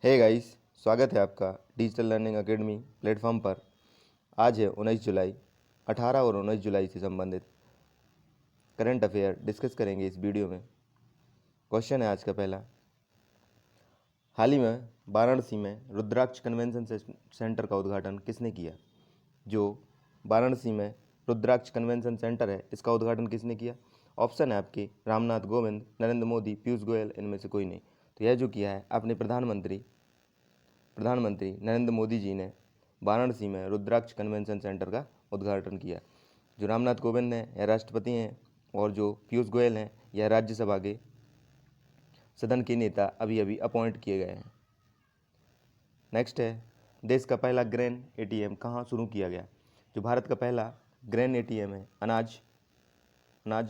Hey guys, स्वागत है आपका डिजिटल लर्निंग एकेडमी प्लेटफॉर्म पर। आज है 19 जुलाई। 18 और 19 जुलाई से संबंधित करंट अफेयर डिस्कस करेंगे इस वीडियो में। क्वेश्चन है आज का पहला। हाल ही में वाराणसी में रुद्राक्ष कन्वेंशन सेंटर का उद्घाटन किसने किया? जो वाराणसी में रुद्राक्ष कन्वेंशन सेंटर है, इसका उद्घाटन किसने किया? ऑप्शन है आपके रामनाथ कोविंद, नरेंद्र मोदी, पीयूष गोयल, इनमें से कोई नहीं। तो यह जो किया है अपने प्रधानमंत्री नरेंद्र मोदी जी ने वाराणसी में रुद्राक्ष कन्वेंशन सेंटर का उद्घाटन किया। जो रामनाथ कोविंद हैं यह राष्ट्रपति हैं और जो पीयूष गोयल हैं यह राज्यसभा के सदन के नेता अभी अभी अपॉइंट किए गए हैं। नेक्स्ट है, देश का पहला ग्रेन एटीएम कहाँ शुरू किया गया? जो भारत का पहला ग्रेन एटीएम है, अनाज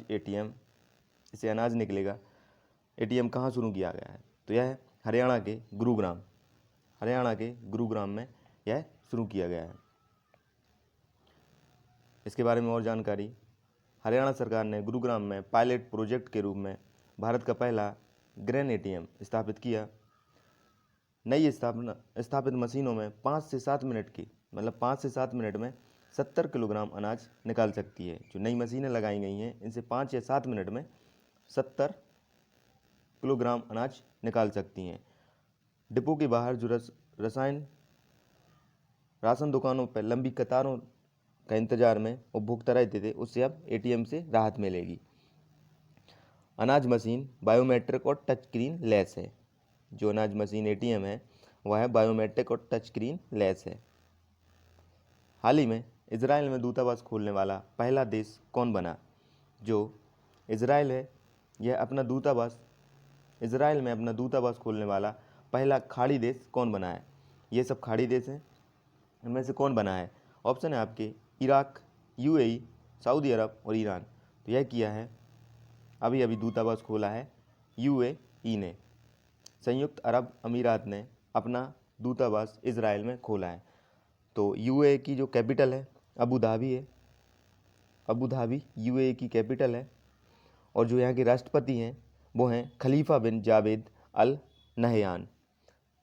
एटीएम, इसे अनाज निकलेगा, एटीएम कहाँ शुरू किया गया है? तो यह है हरियाणा के गुरुग्राम में यह शुरू किया गया है। इसके बारे में और जानकारी, हरियाणा सरकार ने गुरुग्राम में पायलट प्रोजेक्ट के रूप में भारत का पहला ग्रेन एटीएम स्थापित किया। नई स्थापित मशीनों में 5 से 7 मिनट में 70 किलोग्राम अनाज निकाल सकती है। जो नई मशीनें लगाई गई हैं इनसे 5 या 7 मिनट में 70 किलोग्राम अनाज निकाल सकती हैं। डिपो के बाहर जो राशन दुकानों पर लंबी कतारों का इंतजार में उपभोक्ता रहते थे, उससे अब एटीएम से राहत मिलेगी। अनाज मशीन बायोमेट्रिक और टच स्क्रीन लेस है। जो अनाज मशीन एटीएम है वह है बायोमेट्रिक और टच स्क्रीन लेस है। हाल ही में इजराइल में दूतावास खोलने वाला पहला देश कौन बना? जो इजराइल है यह इजराइल में अपना दूतावास खोलने वाला पहला खाड़ी देश कौन बना है? ये सब खाड़ी देश हैं, इनमें से कौन बना है? ऑप्शन है आपके इराक, यूएई, सऊदी अरब और ईरान। तो यह किया है, अभी अभी दूतावास खोला है यूएई ने, संयुक्त अरब अमीरात ने अपना दूतावास इजराइल में खोला है। तो यूएई की जो कैपिटल है अबू धाबी यूएई की कैपिटल है। और जो यहाँ के राष्ट्रपति हैं वो हैं खलीफा बिन जावेद अल नहयान।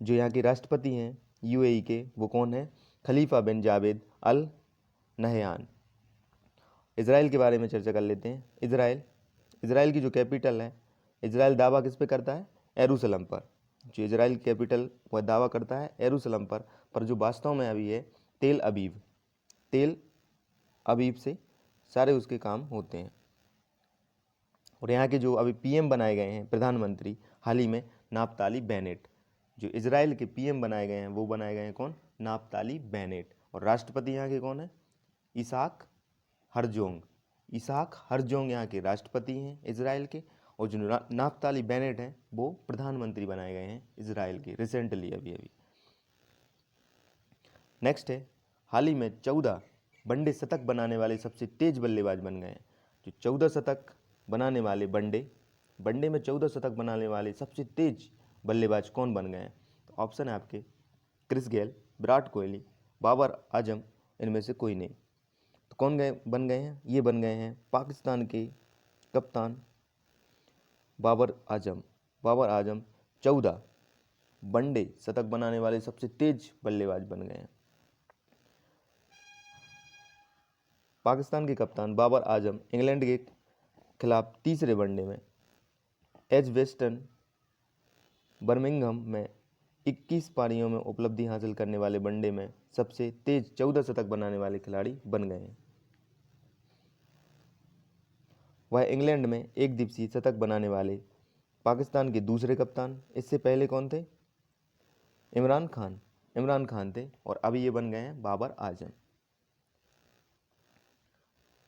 जो यहाँ के राष्ट्रपति हैं यूएई के वो कौन है? खलीफा बिन जावेद अल नहयान। इजराइल के बारे में चर्चा कर लेते हैं। इजराइल की जो कैपिटल है, इजराइल दावा किस पे करता है? यरूशलेम पर। जो इजराइल की कैपिटल वह दावा करता है यरूशलेम पर जो वास्तव में अभी है तेल अबीब से सारे उसके काम होते हैं। और यहाँ के जो अभी पीएम बनाए गए हैं प्रधानमंत्री हाल ही में, नाफ्ताली बेनेट। जो इजराइल के पीएम बनाए गए हैं वो बनाए गए हैं कौन? Naftali Bennett. और राष्ट्रपति यहाँ के कौन है? इसहाक हरजोंग यहाँ के राष्ट्रपति हैं इजराइल के। और जो नाफ्ताली बेनेट हैं वो प्रधानमंत्री बनाए गए हैं इजराइल के रिसेंटली अभी अभी। नेक्स्ट है, हाल ही में 14 वनडे शतक बनाने वाले सबसे तेज बल्लेबाज बन गए हैं। जो 14 शतक बनाने वाले वनडे में 14 शतक बनाने वाले सबसे तेज बल्लेबाज कौन बन गए हैं? तो ऑप्शन है आपके क्रिस गेल, विराट कोहली, बाबर आजम, इनमें से कोई नहीं। तो कौन बन गए हैं? ये बन गए हैं पाकिस्तान के कप्तान बाबर आजम 14 वनडे शतक बनाने वाले सबसे तेज बल्लेबाज बन गए हैं। पाकिस्तान के कप्तान बाबर आजम इंग्लैंड के खिलाफ तीसरे वनडे में एजबेस्टन बर्मिंघम में 21 पारियों में उपलब्धि हासिल करने वाले वनडे में सबसे तेज 14 शतक बनाने वाले खिलाड़ी बन गए हैं। वह इंग्लैंड में एक दिवसीय शतक बनाने वाले पाकिस्तान के दूसरे कप्तान, इससे पहले कौन थे? इमरान खान थे और अभी ये बन गए हैं बाबर आजम।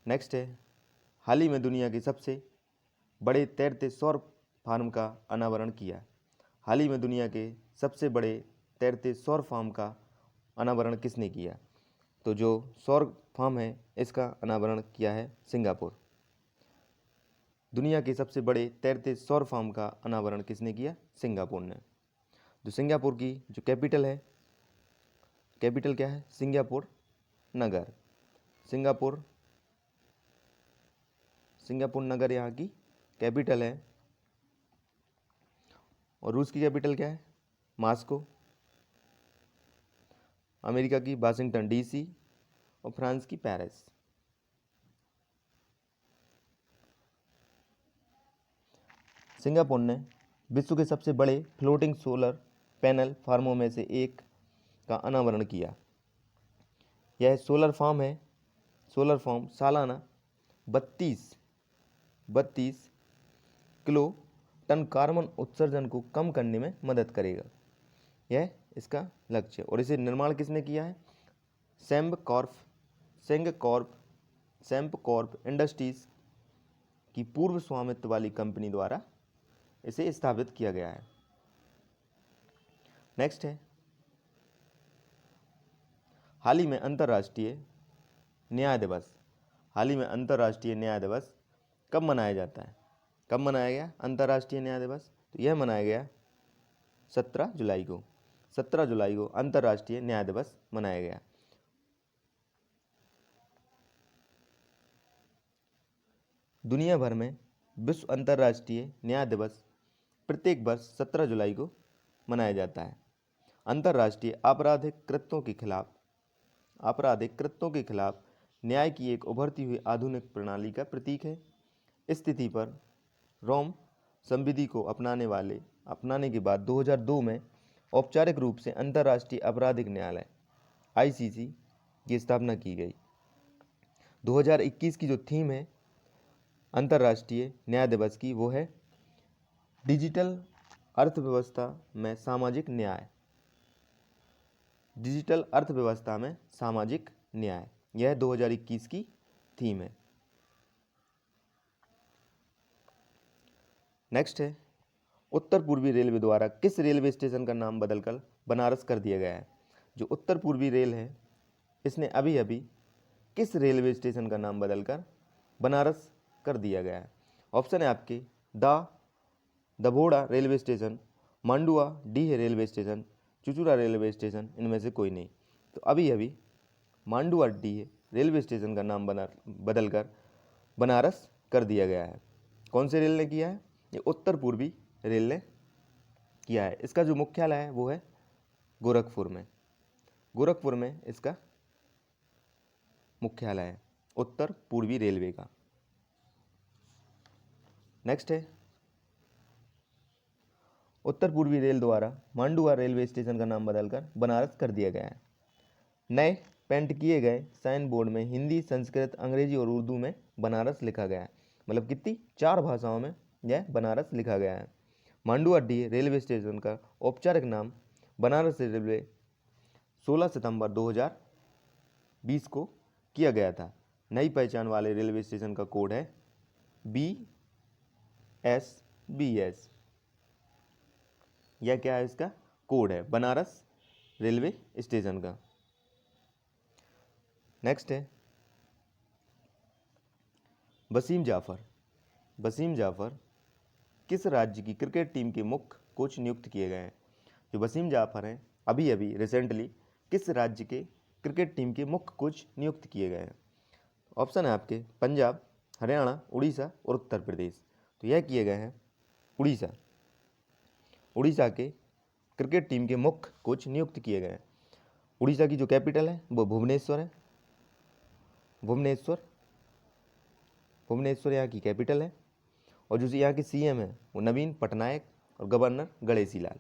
नेक्स्ट है, हाल ही में दुनिया के सबसे बड़े तैरते सौर फार्म का अनावरण किया। हाल ही में दुनिया के सबसे बड़े तैरते सौर फार्म का अनावरण किसने किया? तो जो सौर फार्म है इसका अनावरण किया है सिंगापुर। दुनिया के सबसे बड़े तैरते सौर फार्म का अनावरण किसने किया? सिंगापुर ने। जो सिंगापुर की जो कैपिटल है, कैपिटल क्या है? सिंगापुर नगर यहाँ की कैपिटल है। और रूस की कैपिटल क्या है? मास्को। अमेरिका की वाशिंगटन डीसी और फ्रांस की पेरिस। सिंगापुर ने विश्व के सबसे बड़े फ्लोटिंग सोलर पैनल फार्मों में से एक का अनावरण किया। यह सोलर फार्म सालाना 32 किलो टन कार्बन उत्सर्जन को कम करने में मदद करेगा। यह इसका लक्ष्य है। और इसे निर्माण किसने किया है? सेम्प कॉर्प इंडस्ट्रीज की पूर्व स्वामित्व वाली कंपनी द्वारा इसे स्थापित किया गया है। नेक्स्ट है, हाल ही में अंतर्राष्ट्रीय न्याय दिवस। हाल ही में अंतर्राष्ट्रीय न्याय दिवस कब मनाया जाता है? कब मनाया गया अंतर्राष्ट्रीय न्याय दिवस? तो यह मनाया गया 17 जुलाई को। 17 जुलाई को अंतर्राष्ट्रीय न्याय दिवस मनाया गया। दुनिया भर में विश्व अंतर्राष्ट्रीय न्याय दिवस प्रत्येक वर्ष 17 जुलाई को मनाया जाता है। अंतर्राष्ट्रीय आपराधिक कृत्यों के खिलाफ न्याय की एक उभरती हुई आधुनिक प्रणाली का प्रतीक है। इस स्थिति पर रोम संविधि को अपनाने के बाद 2002 में औपचारिक रूप से अंतर्राष्ट्रीय आपराधिक न्यायालय ICC की स्थापना की गई। 2021 की जो थीम है अंतर्राष्ट्रीय न्याय दिवस की, वो है डिजिटल अर्थव्यवस्था में सामाजिक न्याय। डिजिटल अर्थव्यवस्था में सामाजिक न्याय, यह 2021 की थीम है। नेक्स्ट है, उत्तर पूर्वी रेलवे द्वारा किस रेलवे स्टेशन का नाम बदलकर बनारस कर दिया गया है? जो उत्तर पूर्वी रेल है, इसने अभी अभी किस रेलवे स्टेशन का नाम बदलकर बनारस कर दिया गया है? ऑप्शन है आपके दभोड़ा railway station, Mandua Dih railway station, Chuchura railway station, इनमें से कोई नहीं। तो अभी अभी मांडुआ डीह रेलवे स्टेशन का नाम बदलकर बनारस कर दिया गया है। कौन से रेल ने किया है? ये उत्तर पूर्वी रेल ने किया है। इसका जो मुख्यालय है वो है गोरखपुर में इसका मुख्यालय है उत्तर पूर्वी रेलवे का। नेक्स्ट है, उत्तर पूर्वी रेल द्वारा मांडुआ रेलवे स्टेशन का नाम बदलकर बनारस कर दिया गया है। नए पेंट किए गए साइन बोर्ड में हिंदी, संस्कृत, अंग्रेजी और उर्दू में बनारस लिखा गया है। मतलब कितनी? 4 भाषाओं में यह बनारस लिखा गया है। मांडुआडीह रेलवे स्टेशन का औपचारिक नाम बनारस रेलवे 16 सितंबर 2020 को किया गया था। नई पहचान वाले रेलवे स्टेशन का कोड है BSBS। यह क्या है? इसका कोड है बनारस रेलवे स्टेशन का। नेक्स्ट है, वसीम जाफर किस राज्य की क्रिकेट टीम के मुख्य कोच नियुक्त किए गए हैं? जो वसीम जाफर हैं, अभी अभी रिसेंटली किस राज्य के क्रिकेट टीम के मुख्य कोच नियुक्त किए गए हैं? ऑप्शन है आपके पंजाब, हरियाणा, उड़ीसा और उत्तर प्रदेश। तो यह किए गए हैं उड़ीसा के क्रिकेट टीम के मुख्य कोच नियुक्त किए गए हैं। उड़ीसा की जो कैपिटल है वो भुवनेश्वर है। भुवनेश्वर यहाँ की कैपिटल है। और जो यहाँ के CM है वो नवीन पटनायक और गवर्नर गणेशी लाल।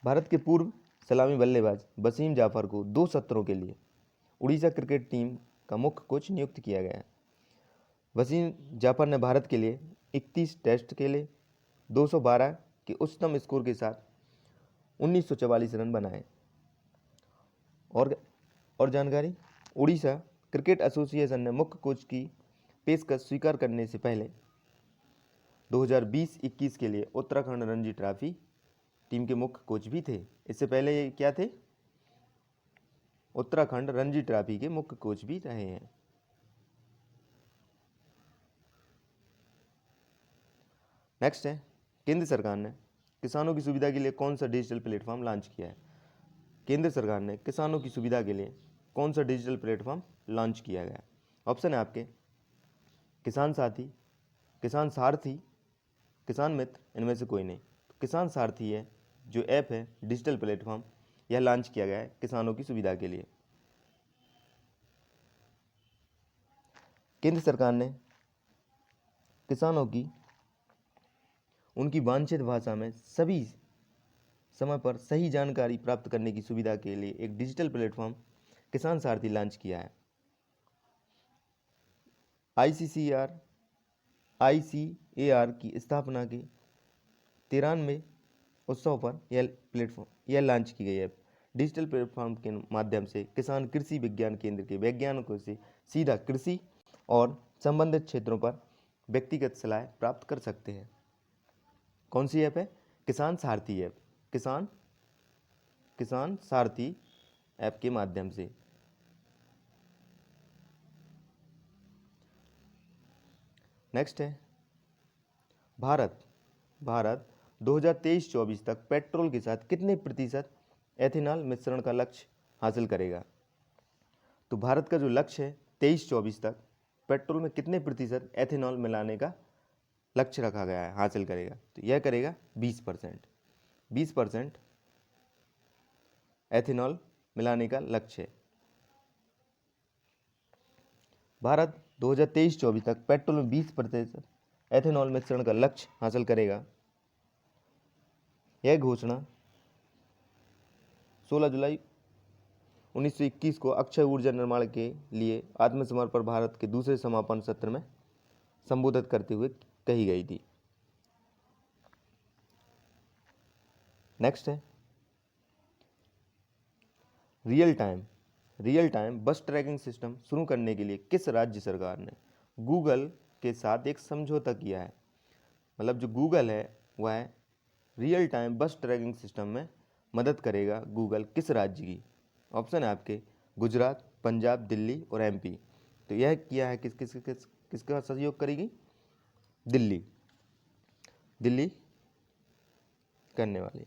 भारत के पूर्व सलामी बल्लेबाज वसीम जाफर को 2 सत्रों के लिए उड़ीसा क्रिकेट टीम का मुख्य कोच नियुक्त किया गया है। वसीम जाफर ने भारत के लिए 31 टेस्ट खेले, 212 के उच्चतम स्कोर के साथ 1944 रन बनाए। और जानकारी, उड़ीसा क्रिकेट एसोसिएशन ने मुख्य कोच की पेशकश स्वीकार करने से पहले 2020-21 के लिए उत्तराखंड रणजी ट्रॉफी टीम के मुख्य कोच भी थे। इससे पहले ये क्या थे? उत्तराखंड रणजी ट्रॉफी के मुख्य कोच भी रहे हैं। नेक्स्ट है, केंद्र सरकार ने किसानों की सुविधा के लिए कौन सा डिजिटल प्लेटफॉर्म लॉन्च किया है? केंद्र सरकार ने किसानों की सुविधा के लिए कौन सा डिजिटल प्लेटफॉर्म लॉन्च किया गया? ऑप्शन है आपके किसान साथी, किसान सारथी, किसान मित्र, इनमें से कोई नहीं। तो किसान सारथी है जो ऐप है डिजिटल प्लेटफॉर्म, यह लॉन्च किया गया है किसानों की सुविधा के लिए। केंद्र सरकार ने किसानों की उनकी वांछित भाषा में सभी समय पर सही जानकारी प्राप्त करने की सुविधा के लिए एक डिजिटल प्लेटफॉर्म किसान सारथी लॉन्च किया है। आईसीएआर की स्थापना के 93वें उत्सव पर यह लॉन्च की गई है। डिजिटल प्लेटफॉर्म के माध्यम से किसान कृषि विज्ञान केंद्र के वैज्ञानिकों से सीधा कृषि और संबंधित क्षेत्रों पर व्यक्तिगत सलाह प्राप्त कर सकते हैं। कौन सी ऐप है? किसान सारथी ऐप। किसान सारथी ऐप के माध्यम से। नेक्स्ट है भारत 2023-24 तक पेट्रोल के साथ कितने प्रतिशत एथेनॉल मिश्रण का लक्ष्य हासिल करेगा? तो भारत का जो लक्ष्य है 23-24 तक पेट्रोल में कितने प्रतिशत एथेनॉल मिलाने का लक्ष्य रखा गया है, हासिल करेगा? तो यह करेगा 20%। 20% एथेनॉल मिलाने का लक्ष्य है। भारत 2023-24 तक पेट्रोल में 20% एथेनॉल मिश्रण का लक्ष्य हासिल करेगा। यह घोषणा 16 जुलाई 1921 को अक्षय ऊर्जा निर्माण के लिए आत्मसमर्पण भारत के दूसरे समापन सत्र में संबोधित करते हुए कही गई थी। नेक्स्ट है रियल टाइम बस ट्रैकिंग सिस्टम शुरू करने के लिए किस राज्य सरकार ने गूगल के साथ एक समझौता किया है? मतलब जो गूगल है वह रियल टाइम बस ट्रैकिंग सिस्टम में मदद करेगा। गूगल किस राज्य की? ऑप्शन है आपके गुजरात, पंजाब, दिल्ली और एमपी। तो यह किया है किसका सहयोग करेगी? दिल्ली करने वाली।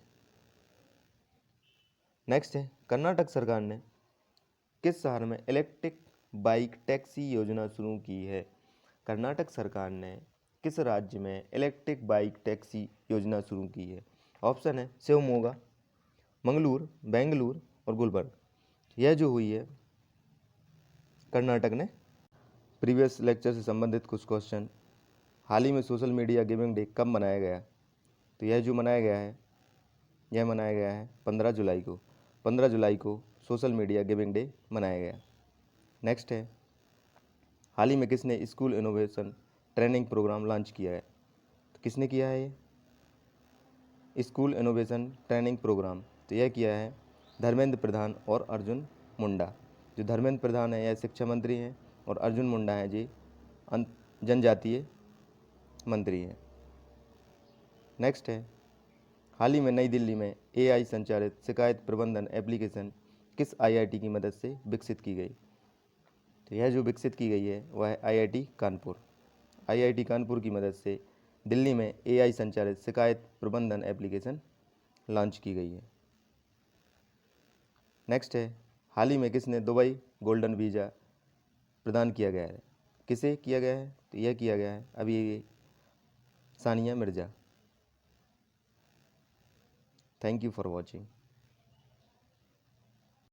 नेक्स्ट है कर्नाटक सरकार ने किस शहर में इलेक्ट्रिक बाइक टैक्सी योजना शुरू की है? कर्नाटक सरकार ने किस राज्य में इलेक्ट्रिक बाइक टैक्सी योजना शुरू की है? ऑप्शन है शिवमोगा, मंगलूर, बेंगलुरु और गुलबर्ग। यह जो हुई है कर्नाटक ने। प्रीवियस लेक्चर से संबंधित कुछ क्वेश्चन। हाल ही में सोशल मीडिया गिविंग डे कब मनाया गया? तो यह जो मनाया गया है यह मनाया गया है 15 जुलाई को। 15 जुलाई को सोशल मीडिया गिविंग डे मनाया गया। नेक्स्ट है हाल ही में किसने school innovation training program launch किया है? तो किसने किया है ये स्कूल इनोवेशन ट्रेनिंग प्रोग्राम? तो यह किया है धर्मेंद्र प्रधान और अर्जुन मुंडा। जो धर्मेंद्र प्रधान है यह शिक्षा मंत्री हैं और अर्जुन मुंडा हैं जी जनजातीय मंत्री हैं। नेक्स्ट है हाल ही में नई दिल्ली में AI संचालित शिकायत प्रबंधन एप्लीकेशन किस IIT की मदद से विकसित की गई? तो यह जो विकसित की गई है वह है IIT कानपुर। IIT कानपुर की मदद से दिल्ली में AI संचालित शिकायत प्रबंधन एप्लीकेशन लॉन्च की गई है। नेक्स्ट है हाल ही में किसने दुबई गोल्डन वीज़ा प्रदान किया गया है? किसे किया गया है? तो यह किया गया है अभी Sania Mirza. Thank you for watching.